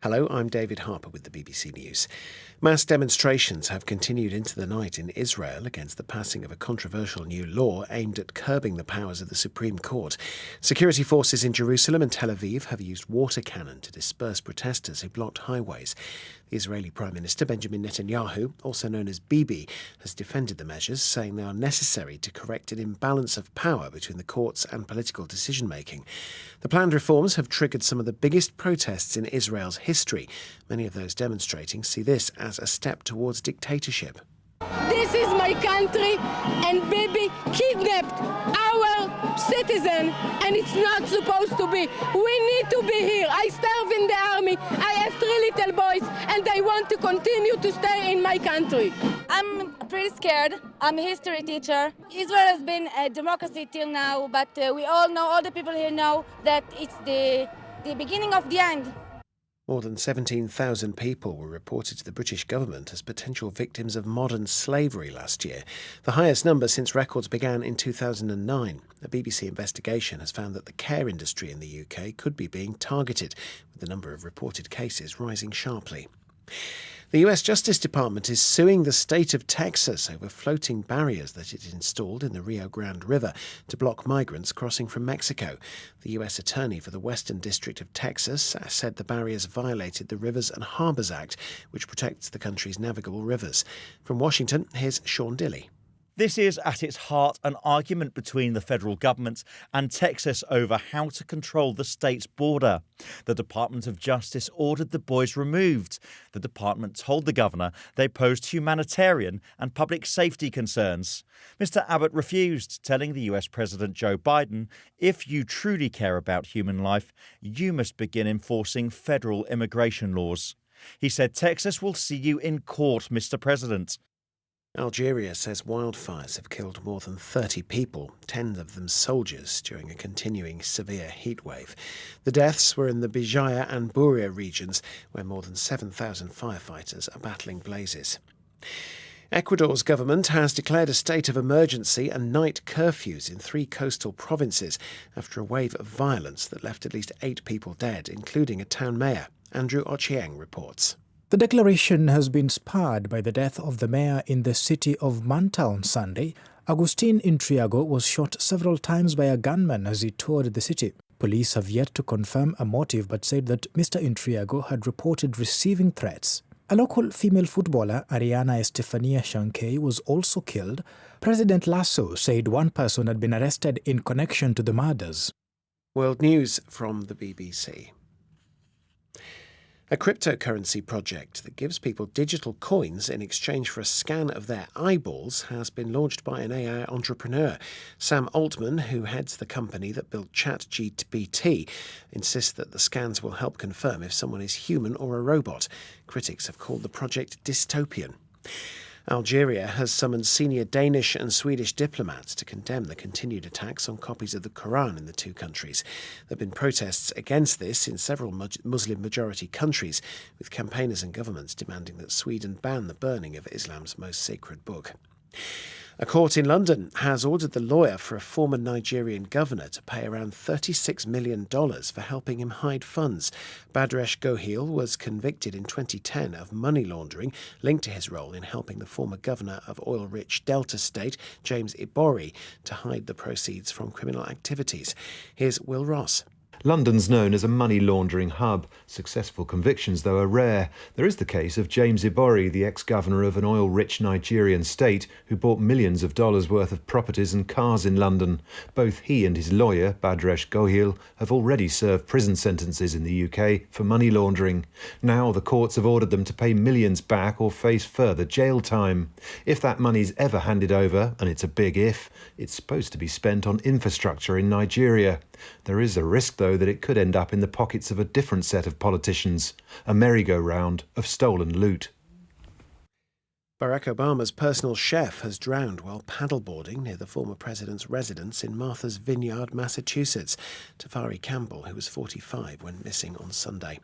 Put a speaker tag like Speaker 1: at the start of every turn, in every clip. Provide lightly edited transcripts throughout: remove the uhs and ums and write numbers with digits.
Speaker 1: Hello, I'm David Harper with the BBC News. Mass demonstrations have continued into the night in Israel against the passing of a controversial new law aimed at curbing the powers of the Supreme Court. Security forces in Jerusalem and Tel Aviv have used water cannon to disperse protesters who blocked highways. The Israeli Prime Minister Benjamin Netanyahu, also known as Bibi, has defended the measures, saying they are necessary to correct an imbalance of power between the courts and political decision-making. The planned reforms have triggered some of the biggest protests in Israel's history. Many of those demonstrating see this as a step towards dictatorship.
Speaker 2: This is my country, and Bibi kidnapped our citizen, and it's not supposed to be. We need to be here. I serve in the army. I have 3 little boys, and I want to continue to stay in my country.
Speaker 3: I'm pretty scared. I'm a history teacher. Israel has been a democracy till now, but we all know, all the people here know, that it's the beginning of the end.
Speaker 1: More than 17,000 people were reported to the British government as potential victims of modern slavery last year, the highest number since records began in 2009. A BBC investigation has found that the care industry in the UK could be being targeted, with the number of reported cases rising sharply. The US Justice Department is suing the state of Texas over floating barriers that it installed in the Rio Grande River to block migrants crossing from Mexico. The US Attorney for the Western District of Texas said the barriers violated the Rivers and Harbors Act, which protects the country's navigable rivers. From Washington, here's Sean Dilley.
Speaker 4: This is at its heart an argument between the federal government and Texas over how to control the state's border. The Department of Justice ordered the buoys removed. The department told the governor they posed humanitarian and public safety concerns. Mr. Abbott refused, telling the US President Joe Biden, if you truly care about human life, you must begin enforcing federal immigration laws. He said Texas will see you in court, Mr. President.
Speaker 1: Algeria says wildfires have killed more than 30 people, 10 of them soldiers, during a continuing severe heatwave. The deaths were in the Bijaya and Buria regions, where more than 7,000 firefighters are battling blazes. Ecuador's government has declared a state of emergency and night curfews in 3 coastal provinces after a wave of violence that left at least 8 people dead, including a town mayor. Andrew Ochieng reports.
Speaker 5: The declaration has been spurred by the death of the mayor in the city of Manta on Sunday. Agustin Intriago was shot several times by a gunman as he toured the city. Police have yet to confirm a motive but said that Mr. Intriago had reported receiving threats. A local female footballer, Ariana Estefania Shankey, was also killed. President Lasso said one person had been arrested in connection to the murders.
Speaker 1: World News from the BBC. A cryptocurrency project that gives people digital coins in exchange for a scan of their eyeballs has been launched by an AI entrepreneur. Sam Altman, who heads the company that built ChatGPT, insists that the scans will help confirm if someone is human or a robot. Critics have called the project dystopian. Algeria has summoned senior Danish and Swedish diplomats to condemn the continued attacks on copies of the Quran in the 2 countries. There have been protests against this in several Muslim-majority countries, with campaigners and governments demanding that Sweden ban the burning of Islam's most sacred book. A court in London has ordered the lawyer for a former Nigerian governor to pay around $36 million for helping him hide funds. Badresh Gohil was convicted in 2010 of money laundering linked to his role in helping the former governor of oil-rich Delta State, James Ibori, to hide the proceeds from criminal activities. Here's Will Ross.
Speaker 6: London's known as a money laundering hub. Successful convictions, though, are rare. There is the case of James Ibori, the ex-governor of an oil-rich Nigerian state who bought millions of dollars worth of properties and cars in London. Both he and his lawyer, Badresh Gohil, have already served prison sentences in the UK for money laundering. Now the courts have ordered them to pay millions back or face further jail time. If that money's ever handed over, and it's a big if, it's supposed to be spent on infrastructure in Nigeria. There is a risk, though, that it could end up in the pockets of a different set of politicians, a merry-go-round of stolen loot.
Speaker 1: Barack Obama's personal chef has drowned while paddleboarding near the former president's residence in Martha's Vineyard, Massachusetts. Tafari Campbell, who was 45, went missing on Sunday.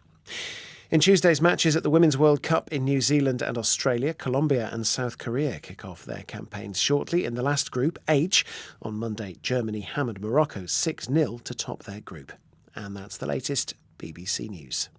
Speaker 1: In Tuesday's matches at the Women's World Cup in New Zealand and Australia, Colombia and South Korea kick off their campaigns shortly. In the last group, H, on Monday, Germany hammered Morocco 6-0 to top their group. And that's the latest BBC News.